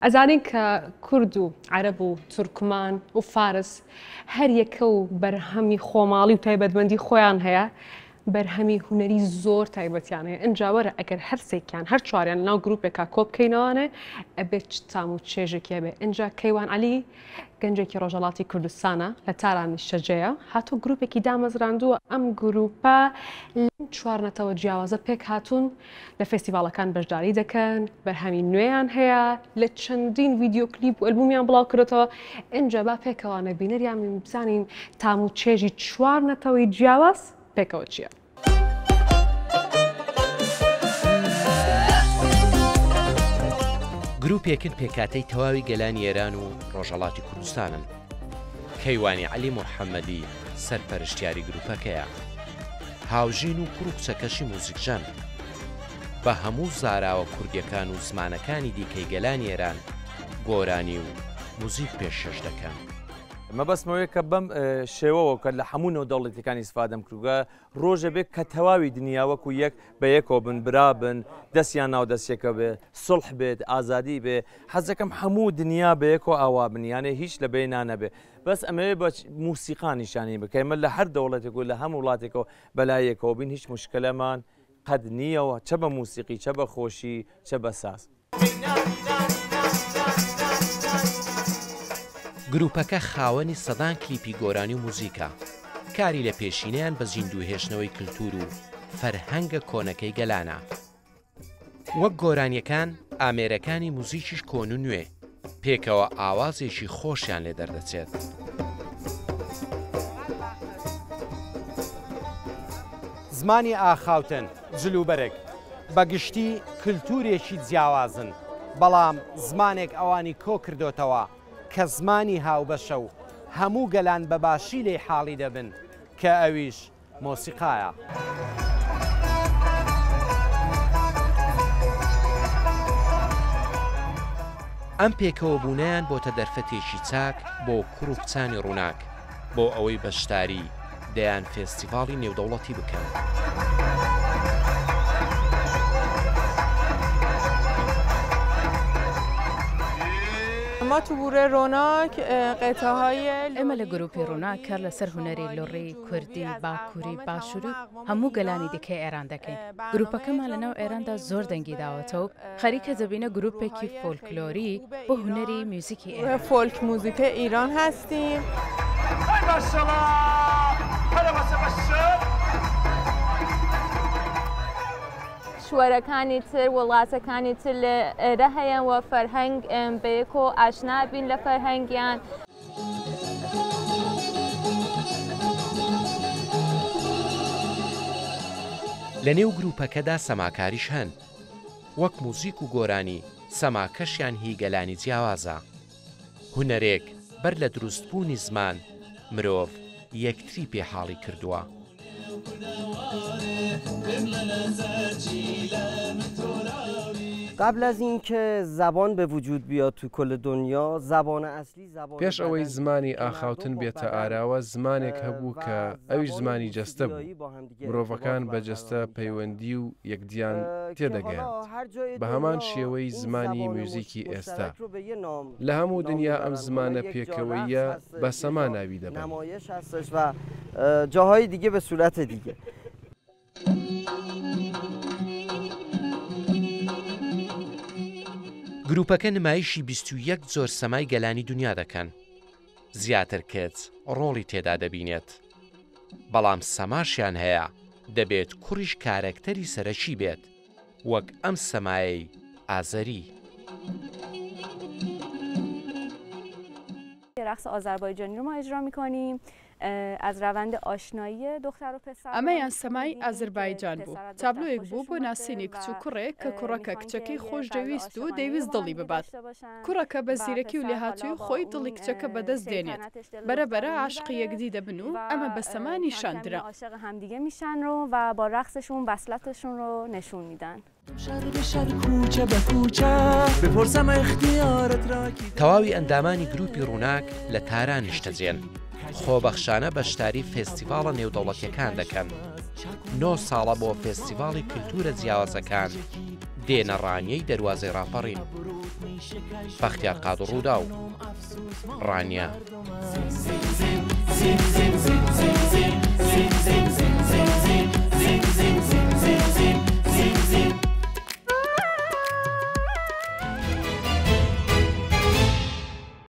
ئەزانین کە کورد و عەرەب و تورکمان و فارس هەر یەکە و بەرهەمی خۆماڵی و تایبەتمەندی خۆیان هەیە، بەرهەمی هونەری زۆر تایبەتیان هەیە. ئەنجاوەرە ئەگەر هەر سێکیان هەر چواریان لەناو گروپێکا کۆ بکەینەوەنێ ئەبێت تام و چێژێکیە بێ. ئەنجا کەیوان عەلی گەنجێکی ڕۆژهەڵاتی کوردستانە لە تارانی شەجەیە، هاتوو گروپێکی دامەزراندووە. ئەم گروپە لەم چوارنەتەوە جیاوازە پێک هاتوون لە فێستیڤاڵەکان بەشداری دەکەن، بەرهەمی نوێیان هەیە، لە چەندین ڤیدیۆ کلیپ و ئەلبومیان بڵاو کردەوە. ئەنجا با پێکەوانە بینەریان بزانین تام و چێژی چوارنەتەوەی جیاواز پێکەوە چییە؟ گروپێکن پێکاتەی تەواوی گەلانی ئێران و ڕۆژهەڵاتی کوردستانن. کەیوانی عەلی موحەممەدی سەرپەرشتیاری گروپەکەیە. هاوژین و کوڕ و کچەکەشی موزیکژەن. بە هەموو زاراوە کوردیەکان و زمانەکانی دیکەی گەلانی ئێران گۆرانی و موزیک پێشکەش دەکەن. مەبەستمەوەیە کە بەم شێوەوە کە لە هەموو نێودەوڵەتیەکانی ئیسفادەم کردووە ڕۆژە بێت کە تەواوی دنیا وەکو یەک بە یەکەوە بن، برابن، دەستیان ناو دەستێکە بێ، سڵح بێت، ئازادی بێ. حەزەکەم هەموو دنیا بە یەکەوە ئاوا بن، یانێ هیچ لە بینانە بێ. بەس ئەمەوێ بە موسیقا نیشانی بکەیمە لە هەر دەوڵەتێک و لە هەموو وڵاتێکەوە بەلایەکەوە بین. هیچ مشکلەمان قەد نییەوە، چە بە موسیقی، چە بە خۆشی، چە بە ساز. گروپەکە خاوەنی سەدان کلیپی گۆرانی و موزیکە، کاری لە پێشینەیان بە زیندوهێشتنەوەی کللتور و فەرهەنگە کۆنەکەی گەلانە. وەک گۆرانیەکان، ئامێرەکانی موزیکیش کۆن و نوێ، پێکەوە ئاوازێکی خۆشیان لێ دەردەچێت. زمانی ئاخاوتن جلوبەرێک بەگشتی کللتورێکی جیاوازن، بەڵام زمانێک ئەوانی کۆ کردوتەوە کە زمانی هاوبەشە و هەموو گەلان بە باشی لێ حاڵی دەبن کە ئەویش مۆسیقایە. ئەم پێکەوە بوونیان بۆتە دەرفەتێکی چاک بۆ کوڕ و کچانی ڕووناک بۆ ئەوەی بەشداری دەیان فێستیڤاڵی نێودەوڵەتی بکەن. ما تو گروه روناک قطعه های ئێمە لە گروپی ڕووناک کار لەسەر هونەری لۆڕی، کوردی، باکووری، باشووری هەموو گەلانی دیکەی ئێران دەکەین. گروپەکەمان لەناو ئێراندا زۆر دەنگی داوەتەوە و خەریکە دەبینە گروپێکی فۆلکلۆری بۆ هونەری میوزیکی ئێران. فۆلک موزیک ایران هستیم. شوەرەکانی تر وڵاتەکانی تر لە ئێرە هەیە و فەرهەنگ بەیەکۆ ئاشنا بین لە فەرهەنگیان. لە نێو گروپەکەدا سەماکاریش هەن، وەک موزیک و گۆرانی سەماکەشیان هی گەلانی جیاوازە. هونەرێک بەر لە دروستبوونی زمان مرۆڤ یەکتری پێحاڵی کردووە. قبل از اینکه زبان به وجود بیاد تو کل دنیا، زبان اصلی زبان پێش ئەوەی زمانی ئاخاوتن بێتە ئاراوە زمانێک هەبوو کە ئەویش زمانی جەستە بوو. مرۆڤەکان بە جەستە پەیوەندی و یەکدیان تێدەگەیاند بە هەمان شێوەی زمانی میوزیکی ئێستا. لە هەموو دنیا ئەم زمانە پێکەوەیە بە سەما ناوی دەبن. نمایش هستش و جاهای دیگه به صورت دیگه. گروپەکە نمایشی 21 جۆر سەمای گەلانی دنیا دەکەن. زیاتر کەس ڕۆڵی تێدا دەبینێت، بەڵام سەماشیان هەیە دەبێت کوڕیش کارەکتەری سەرەکی بێت، وەک ئەم سەمایەی ئازەری. رقص آذربایجانی رو ما اجرا می‌کنیم از روند آشنایی دختر و پسر. ئەمەیان سەمای ئازربایجان بوو. تابلۆیەک بوو بۆ ناسینی کچ و کوڕێک کە کوڕەکە کچەکەی خۆش دەویست و دەیویست دڵی ببات. کوڕەکە بە زیرەکی و لێهاتووی خۆی دڵی کچەکە بەدەست دێنێت. بەرەبەرە عاشقی یەکدی دەبن و ئەمە بە سەما نیشاندرا. عاشق همدیگه میشن رو و با رقصشون وصلتشون رو نشون میدن. تەواوی ئەندامانی گروپی ڕووناک لە تارانیش دەجێن. خۆبەخشانە بەشداری فێستیڤاڵە نێودەوڵەتیەکان دەکەن. 9 ساڵە بۆ فێستیڤاڵی کللتورە جیاوازەکان دێنە ڕانیەی دەواازەی ڕاپەڕین. بەختیار قادر ڕوودا و ڕانیا.